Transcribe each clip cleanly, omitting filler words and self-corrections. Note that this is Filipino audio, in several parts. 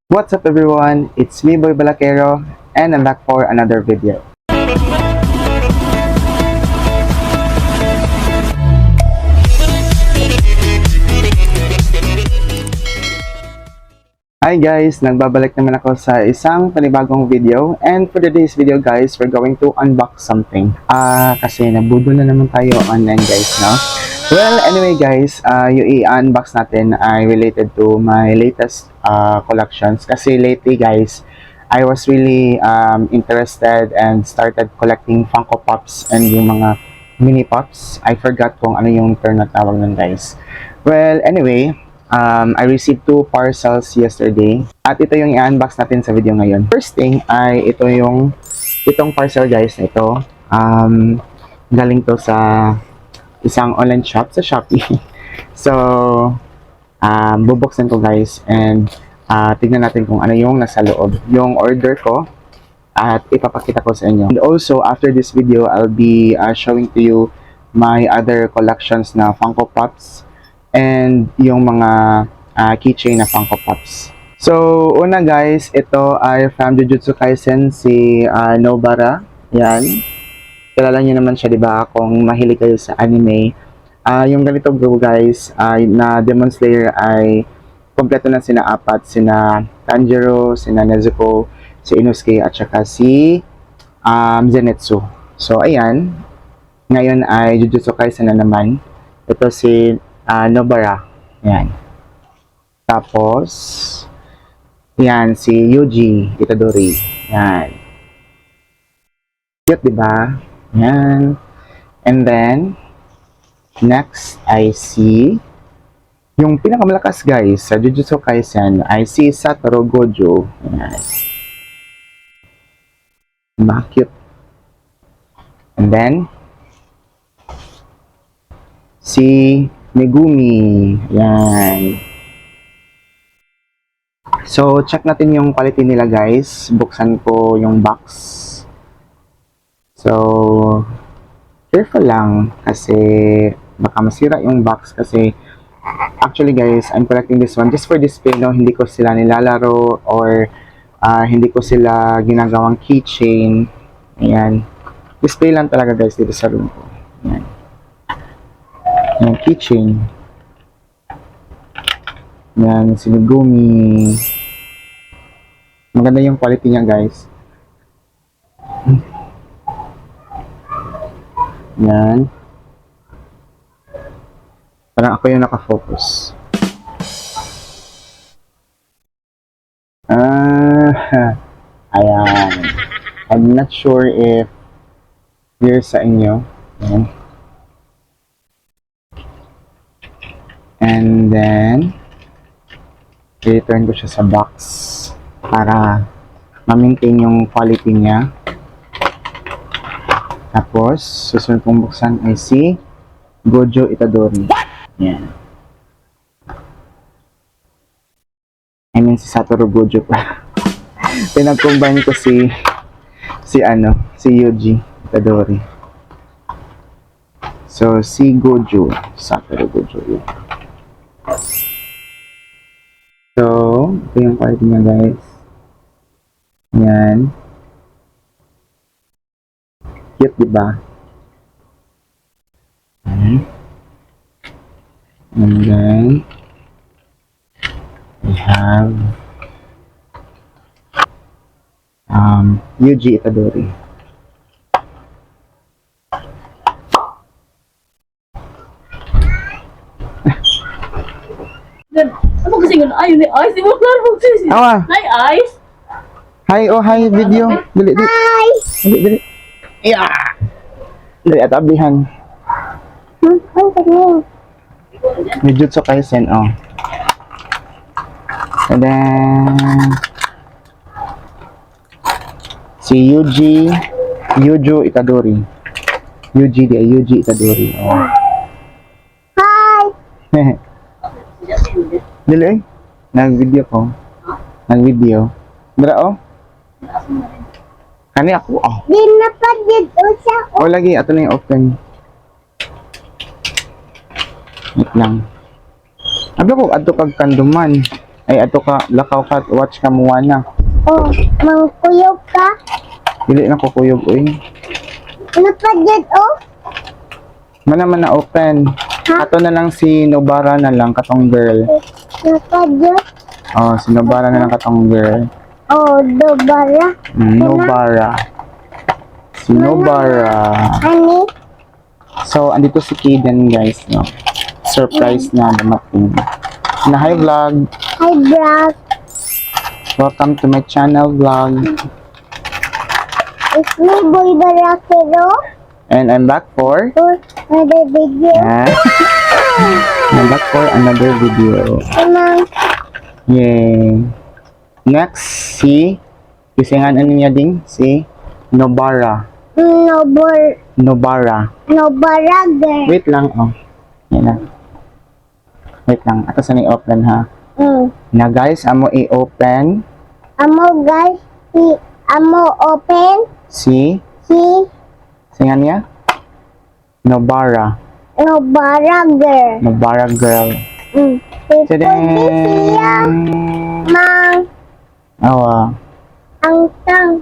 What's up everyone, it's me Boy Balakero and I'm back for another video. Hi guys, nagbabalik naman ako sa isang panibagong video and for today's video guys, we're going to unbox something. Kasi nabudol na naman tayo online guys, no? Well, anyway guys, yung i-unbox natin ay related to my latest collections. Kasi lately guys, I was really interested and started collecting Funko Pops and yung mga mini pops. I forgot kung ano yung term na tawag nun guys. Well, anyway, I received 2 parcels yesterday at ito yung i-unbox natin sa video ngayon. First thing ay itong parcel guys na ito. Galing to sa isang online shop sa Shopee. So, bubuksan ko guys and tignan natin kung ano yung nasa loob. Yung order ko at ipapakita ko sa inyo. And also, after this video, I'll be showing to you my other collections na Funko Pops and yung mga keychain na Funko Pops. So, una guys, ito ay from Jujutsu Kaisen, si Nobara. Yan. Kilala niyo naman siya, di ba? Kung mahilig kayo sa anime. Yung ganito guys, na Demon Slayer ay kompleto na sina apat. Sina Tanjiro, sina Nezuko, si Inosuke, at saka si Zenitsu. So, ayan. Ngayon ay Jujutsu Kaisen na naman. Ito si Nobara. Yan. Tapos, yan, si Yuji Itadori. Yan. Cute, diba? Yan. And then, next, I see yung pinakamalakas, guys, sa Jujutsu Kaisen, I see Satoru Gojo. Yan. Diba? Cute. And then, si Megumi. Yan. So, check natin yung quality nila guys. Buksan ko yung box. So, careful lang kasi baka masira yung box kasi actually guys, I'm collecting this one just for display, no? Hindi ko sila nilalaro or hindi ko sila ginagawang keychain. Ayan. Display lang talaga guys dito sa room ko. Ayan. Yung keychain. Yan, si Megumi. Maganda yung quality niya, guys. Yan. Parang ako yung nakafocus. Ayan. I'm not sure if clear sa inyo. Ayan. And then, i-return ko siya sa box para ma-maintain yung quality niya. Tapos, susunod kong buksan ay si Gojo Itadori. Yan. I mean, si Satoru Gojo pa. Pinag-combine ko si Yuji Itadori. So, si Gojo, Satoru Gojo. So, ito yung quality niya guys. Yan. Cute, diba? And then, we have Yuji Itadori. Ano kasi yun? Ay, ni Ice. Di mo klaro magsisi. Awa. Hi, Ice. Hi, oh hi, video. Dili, dili. Hi. Dili. Yeah. Dili, at abihan. Jujutsu Kaisen, oh. And then, si Yuji Itadori. Yuji Itadori, oh. Hi. Dili eh. Nag-video ko. Nag-video. Dara oh. Kani ako oh. Di na pa dito siya. O lagi, ato na yung open. Wait lang. Abla ko, ato kag kanduman. Ay, ato ka, lakaw ka, watch ka Moana. Oh, mangkuyog ka. Dili na ko kuyog, uy. Napadyod oh. Man na open. Ha? Ato na lang si Nobara na lang, katong girl. Napadyod. Oh, si Nobara na lang katong girl. Oh, dobara. Nobara. Si Nobara. Ani? So, andito si Kaden, guys, no? Surprise na dumating. Na hi vlog. Hi, Brock. Welcome to my channel vlog. It's me, Boy Barakero. And I'm back for For another video. I'm back for another video. Tamang Yay. Next, si kisingan ano niya ding? Si Nobara. Nobara. Nobarager. Wait lang, oh. Yan na. Wait lang. Ato sa ni-open, ha? Na, guys, amo i-open Amo guys, amo open si si singan niya? Nobara. Nobarager. Nobara girl. Ito siya mang Awa. ang tang.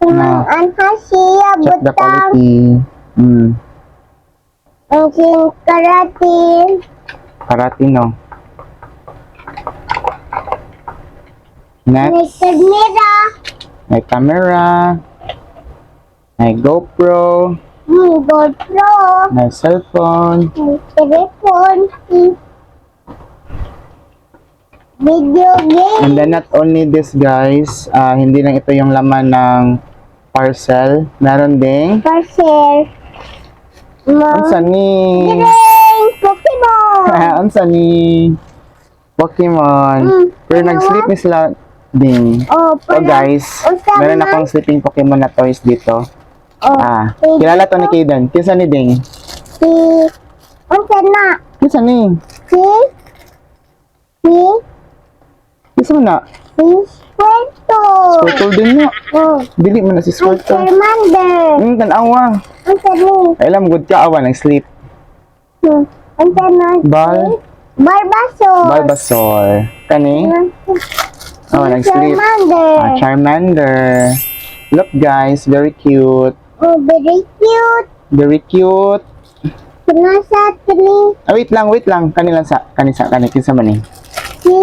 Na. Anha siya Check the butang quality. ang karatin. Karatino. May Next, kamera. may camera. May GoPro. GoPro. May cellphone. May telephone. Video game. And then not only this, guys, hindi lang ito yung laman ng parcel. Meron ding Parcel. unsa ni? Direng Pokemon. Unsa ni? Pokemon. Pero nag-sleep ni sila ding. Oh, So guys, Unsa meron man? akong sleeping Pokemon na toys dito. Oh, Kilala to ni Kaden. Kinsa ni ding? si unsa na? Kinsa ni? Si Kinsa man na? Squirtle. Squirtle din mo. Oh, Dili mo na si si Squirtle. Charmander. Tanawa. Unsa ni? Ay alam, good ka awa, nag-sleep. Unsa na? Bal? Barbasol. Bulbasaur. Kani? Oh, Si nag-sleep. Charmander. Charmander. Look guys, very cute. Oh, very cute. Very cute. Nasa tini Wait lang. Kani kinsa man ni? si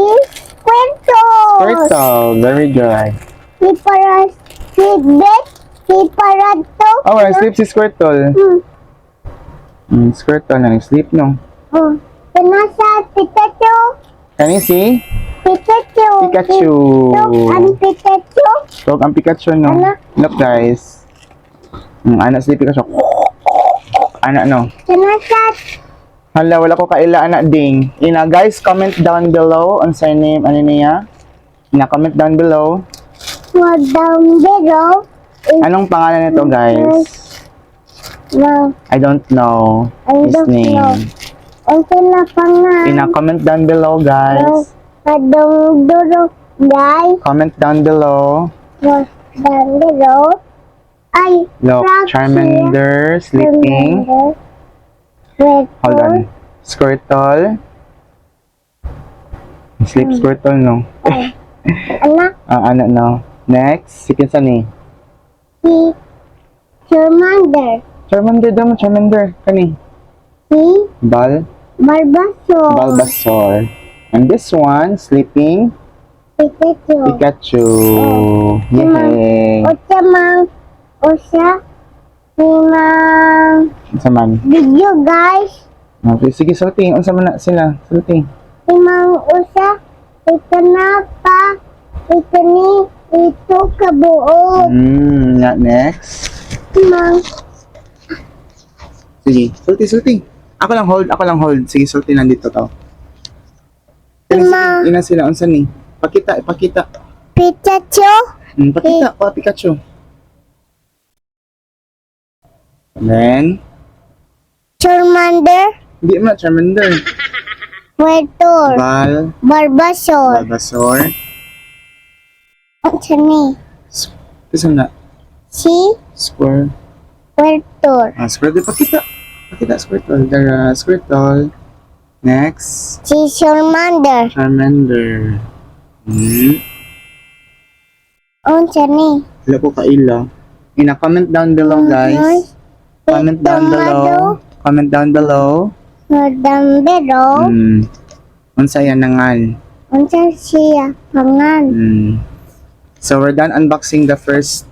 Squirtle. Squirtle. Very good. Si Paras. Si Bet. Si Parato. Oh, nag-sleep si Squirtle. Squirtle na nag-sleep no. Oh, nasa Pikachu. Kani si Pikachu. Pikachu. Ang Pikachu. Tawag ang Pikachu no. Ano? Look guys. Anak si Pikachu. Anak no. Nasa Hala, wala ko kaila anak ding. Ina guys, comment down below on sa name ano niya. Ina comment down below. down below. Anong pangalan nito guys? No, I don't know I his don't name. know. Unsa na pangalan? Ina comment down below guys. Adong duro guys. Comment down below. Down below. Ay, Look, Roxy. Charmander sleeping. Red Hold on. Squirtle. Sleep Squirtle no. Anak, Anak no. Next, si kinsa ni? si Charmander. Charmander daw mo, Charmander. Kani? Si Bulbasaur. Bulbasaur. And this one, sleeping Pikachu. Pikachu. Yay! Usa mang usa si mang Unsa man? video guys. Okay, sige, sulting. Unsa man na sila? Sulting. Si mang usa ito na pa ito ni ito kabuo. Next. Si mang Sige, sulting. Ako lang hold. Sige, sulting lang dito to. Ma. Ina sila, unsa ni? Pakita. Pikachu. Pakita, Pikachu. And then, Charmander. hindi mo na, Charmander. Squirtle. Bulbasaur. Bulbasaur. Unsa ni? Kasi na, Si Squirtle. Squirtle. Squirtle, pakita, Squirtle. Dara, Squirtle. Next. Si Charmander. Charmander. Unsa ni? Wala ko kaila. Ina-comment down below, guys. Comment down below. Comment down below. Dambero. Unsa yan nangan? Unsa siya pangan? So we're done unboxing the first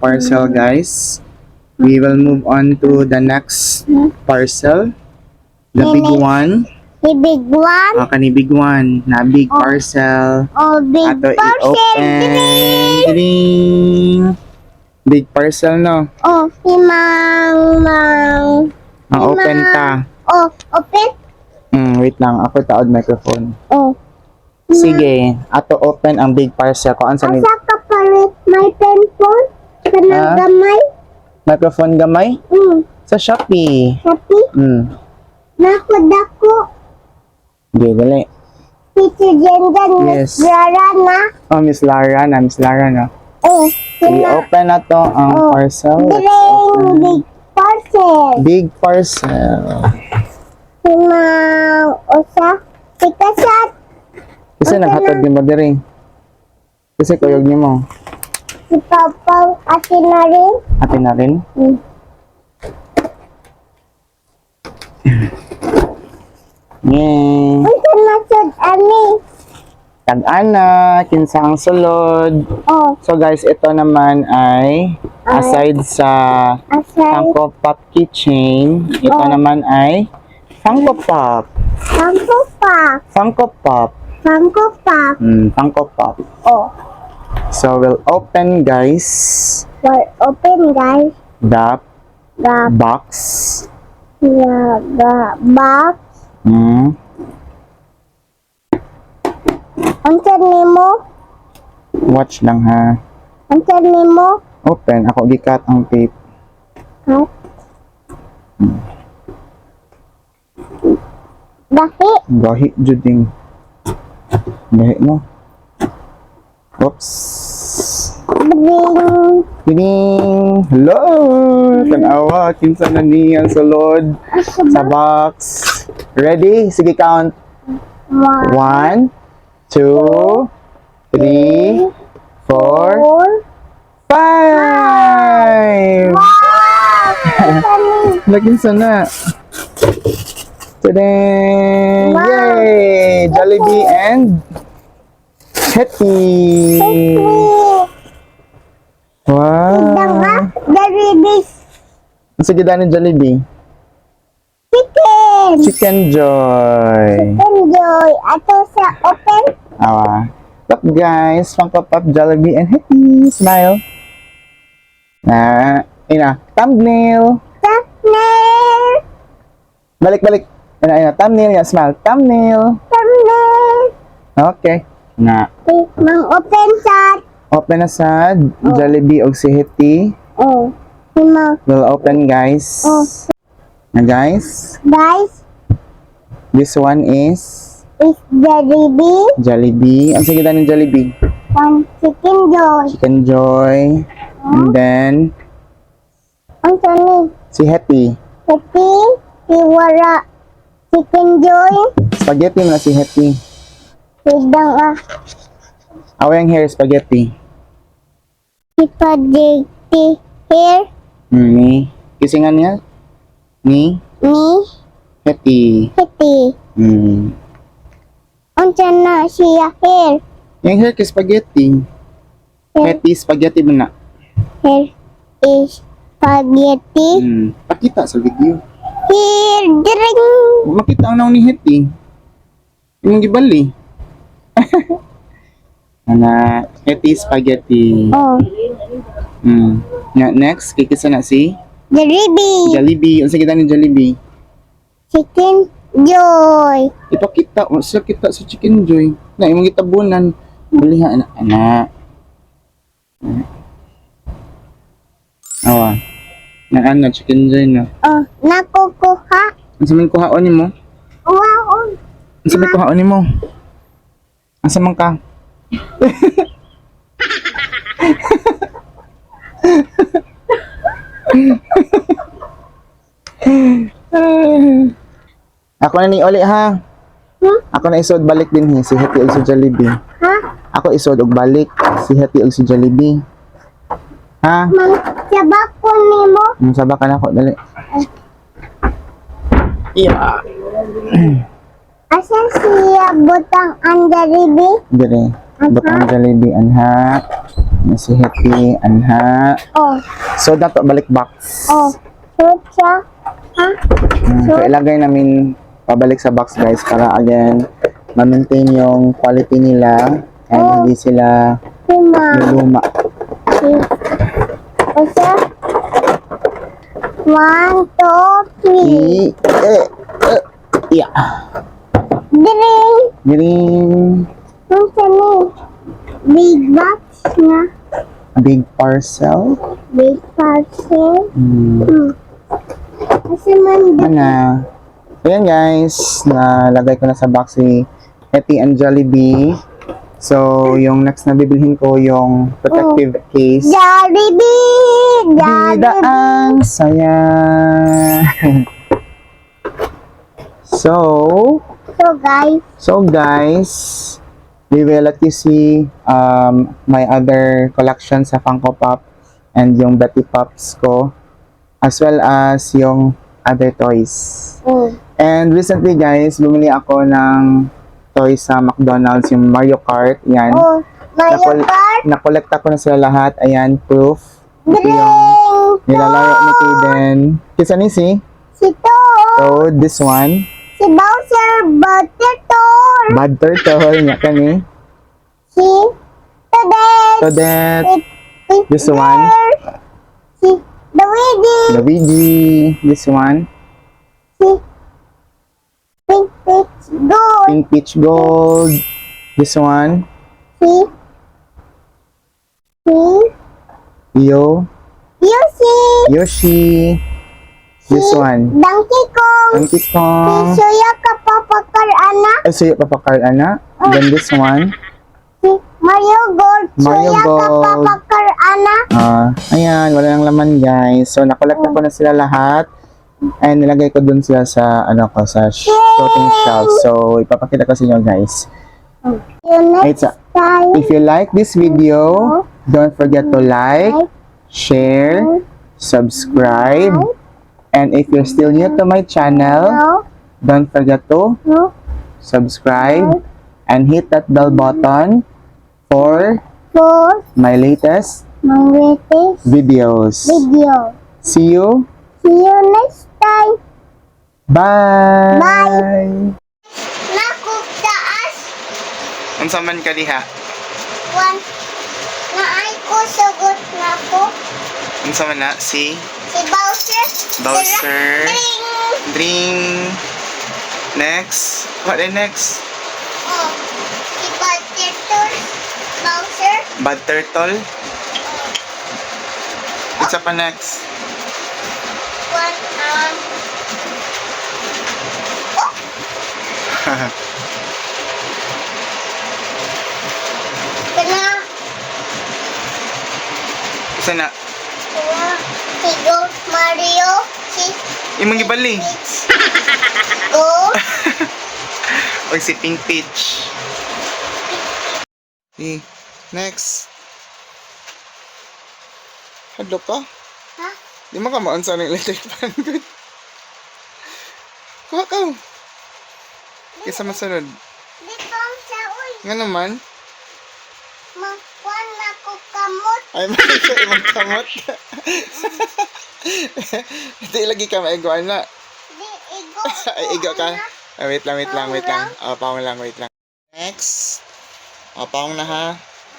parcel, guys. We will move on to the next parcel. The big one. The big one. Kani big one. Na big parcel. Oh, big Ato parcel. i-open. Ding! Big parcel, no? Oh, himang. Open ta. Oh, open. Wait lang. Ako taod microphone. Oh. Sige. Ato open ang big parcel. Kung sa Asa ka palit may penpon? Kanang gamay? microphone gamay? Sa Shopee. Sapi? Nako dako. Okay, dali. Teacher Jenjan, Yes. Miss Rara na. Oh, Miss Lara na. Oh, Sige, open na to ang parcel. Let's Diring open. big parcel. Big parcel. Himang usa. Sikasat. Kasi naghatod ni mo diri. Kasi kuyog ni mo. Si Papa atin na rin. Atin na rin. Yay! Unsa na sad ani? Tag-ana, kinsa ang sulod. Oh, So guys, ito naman ay aside sa asay. Funko Pop keychain, ito naman ay Funko Pop. Sampo pa. Funko Pop. Sampo pa. Funko Pop. Oh, So we'll open, guys, we're open guys. the The box. box. Unsa nimo? Watch lang ha. Unsa nimo? Open. Ako gikat ang tape. Kat. Dahi. Gahi juding. Gahi mo. Oops. Bring. Tining! Hello! Tanawa, kinsa na niya ang sulod sa box. Ready? Sige, count. 1, 2, 3, 4, 5! Wow! Laging sana. Tadang! Wow. Yay! Jollibee and Hetty! Wow! Dari this Ang sige dahil ng Jollibee. chicken. Chicken Joy! Enjoy. Ato sa open. Look guys, Funko Pop, Jollibee, and Hetty! Smile! Thumbnail! Thumbnail. Balik! Thumbnail, smile! Thumbnail! Thumbnail. Okay. Mang open chat. Open na sa Jollibee o si Hetty. Oh. Hima. We'll open, guys. Oh. Guys, Guys, this one is is Jollibee. Jollibee. Ang sige ng Jollibee? One chicken joy. Chicken Joy. And then, Ang sani. si Hetty. Happy. Iwara. Chicken joy. Spaghetti mo na si Hetty. Sidang Away ang hair, spaghetti. Spaghetti here. Ni. Kisingan niya? Ni. Ni. Hetty. Happy. Ang sana siya here. Yung hair kay spaghetti. Hetty, spaghetti mo na. Here is spaghetti. Pakita sa video. Here, drink. Makita ang naon ni Hetty. Yung gibali. Hetty, spaghetti. Oh, Next, kikisa na si Jollibee. Jollibee. Ang sige ni Jollibee. Chicken joy. Ipakita, sa kita sa Chicken Joy. Na, imong gitabunan. Baliha, anak. Awa. Na Chicken Joy na. Oh, nakukuha. Ang samin kuhaon ni mo? Wow. Ang samin kuhaon ni mo? Ang saman ka? Ako na ni uli ha. Ako na isod balik din si Hetty og si Jollibee. Ha? Ako isod og balik si Hetty og si Jollibee. Ha? Magsabak ko nimo. Sabak ka na ako dali. Yeah. Asa siya butang ang Jollibee? Dire. Butang Jollibee anha. Si Hetty anha. Oh, So dato balik box. oh. Shoot siya. Ha? So ilagay namin pabalik sa box guys para again ma-maintain yung quality nila and hindi sila Sima. luma. Asa? 1, 2, 3. Yeah. Dring. Giring Unsa ni? Big box na. big parcel. Big parcel. Asa man di? Ano? Ayan guys, nalagay ko na sa box si Hetty and Jollibee. So, yung next na bibilhin ko yung protective case. Jollibee! Bida Jollibee! ang saya. So guys, we will let you see my other collection sa Funko Pop and yung Betty Pops ko as well as yung other toys. And recently guys, bumili ako ng toys sa McDonald's, yung Mario Kart. Yan. Oh, Mario Kart. Nakolekta ko na sila lahat. Ayan, proof. Ito yung Dring! nilalaro ni Kaden. Kisa ni si Si Toad. Toad, this one. Si Bowser. Buttertor. Bad Turtle, nga kani. Si Toadette. Toadette, Si this one. Si Luigi. Luigi, this one. Si Pink Peach Gold. Pink Peach Gold, this one. Si Yoshi. Yoshi, this one. Donkey Kong. Donkey Si Kong. Suya Kapapakar Anak. Ay, suyo papakal, ana. Then this one. Si Mario Gold. Mario Suya Gold. Kapapakar Anak. Ayan, wala nang laman guys. So, nakolekta ko na sila lahat. And nilagay ko dun sila sa, sa floating shelf. So, ipapakita ko sa inyo guys. Next time. If you like this video, don't forget to like, share, subscribe. And if you're still new to my channel, don't forget to subscribe and hit that bell button for For my latest my latest videos. video. See you. See you next time. Bye! Bye. Nakuk taas. Unsa man ka diha? One. Naay ko sagot na ko. Unsa man na si Si Bowser. Bowser. Dring. Drink. Next. What the next? Oh. Si Buttertor. Bowser. Bad Turtle. Unsa pa next? One. Kana. Unsa na? Si Gold Mario. Si Imong gibali. Peach. Go. O si Pink Peach. Si next. Hadlo ka? Ha? Di mo ka maunsa ng electric fan good. Kuha ka. Kisa masunod. Dito ang sa uy. Nga naman. Magkuhan na ko kamot. Ay, mali ka imong kamot. Hindi lagi ka maiguan na. Di igo. Ay, igo ka. Ay, wait lang. Paong lang, wait lang. Next. Paong na ha.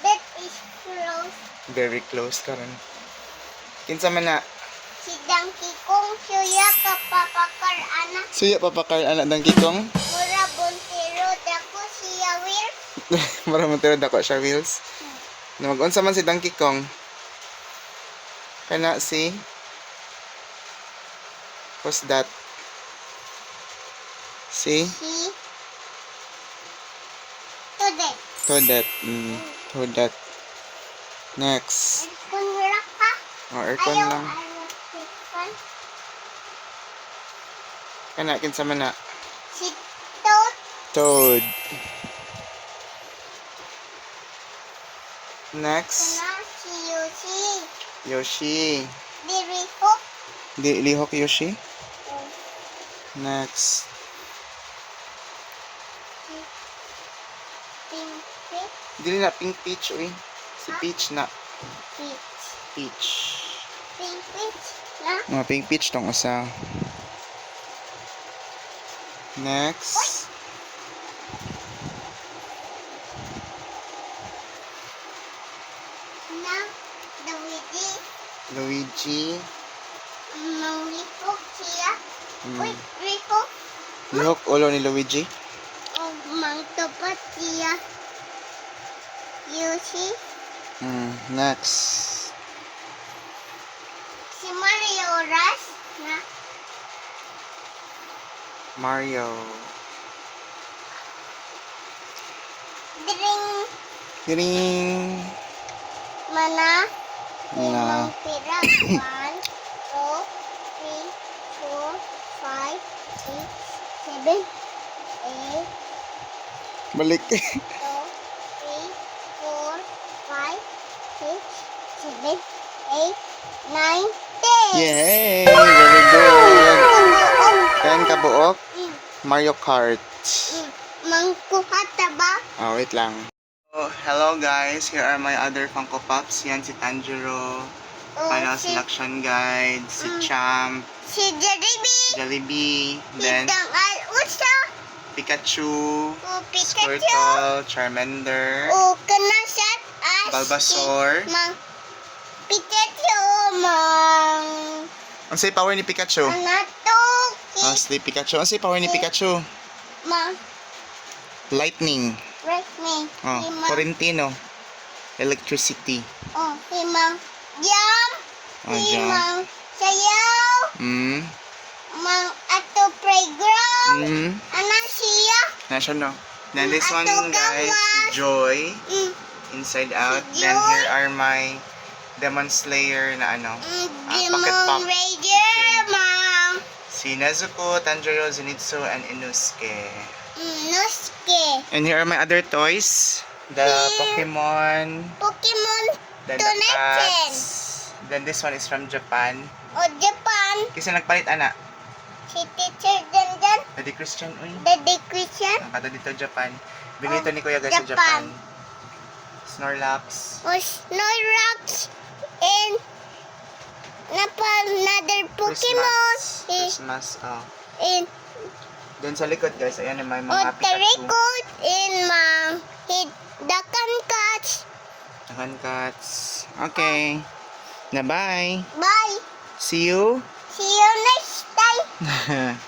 That is close. Very close ka rin. Kinsa man na. Si Donkey Kong suya kapapakar anak. Suya papakal anak ng kikong. Mura bontero dako siya wir. Maraming tirad ako siya, Wheels. Na mag-unsa man si Donkey Kong. Kana si... What's that? Si... Si Today. Toadette. Toadette. Next. Kung wala ka. Aircon lang. Ayaw. Kana, kinsa man na. Si Toad. Toad. Next, Kana si Yoshi. Yoshi. Dirihok. Lihok Yoshi. Next, Pimpin. dili na Pink Peach, uy. Si Peach na. Peach. Peach. Pimpin. Na. Mga Pink Peach tong usa. Next, Na. Luigi. Luigi. Manglipok siya. Mm. Uy, Rico. Lihok ulo ni Luigi. O mangtapat siya. Yoshi. Next, Si Mario Ras. Na. Mario. Dring. Ding. Mana. Na. Limang pira. 1, 2, 3, 4, 5, 6, 7, 8, Balik. 2, 3, 4, 5, 6, 7, 8, 9, 10. Yay! Very good. 10 kabuok. Mario Kart. Mangkuha ba? Oh, wait lang. Oh, hello guys. Here are my other Funko Pops. Yan si Tanjiro. Final si, selection guide. Si Champ. si Jollibee. Jollibee. Si Then Dangal Usa. Pikachu. O Pikachu. Squirtle. Charmander. O Kanasat. Bulbasaur. Mang Pikachu. Mang Ang say power ni Pikachu? Anato. Oh, si Pikachu. Ang say power ni Pikachu? Mang Lightning. Break me. Oh, Himang. Correntino. Electricity. Oh, himang. Jam. Oh, jump. Himang. Sayaw. Mang ato playground. Anak siya. Nasaan no? Then this one Ato guys, gawas. Joy. Mm. Inside Out. Si Then Joy. here are my Demon Slayer na ano. Pocket Demon Pop. Raider, Mang. Si Nezuko, Tanjiro, Zenitsu, and Inosuke. Nosuke. And here are my other toys. The Pokemon. Pokemon Then the Donation. cats. Then this one is from Japan. O Japan. Kasi nagpalit ana. Si Teacher Dandan. Daddy Christian, uy. Daddy Christian. Nakata dito Japan. Binito ni Kuya guys sa Japan. Japan. Snorlax. O Snorlax. And another Pokemon. Christmas. Oh. And Then sa likod guys, ayan yung may mga Pikachu. Otarikot in Mang Dakan Cats. Dakan Cats. Okay. Na bye. Bye. See you. See you next time.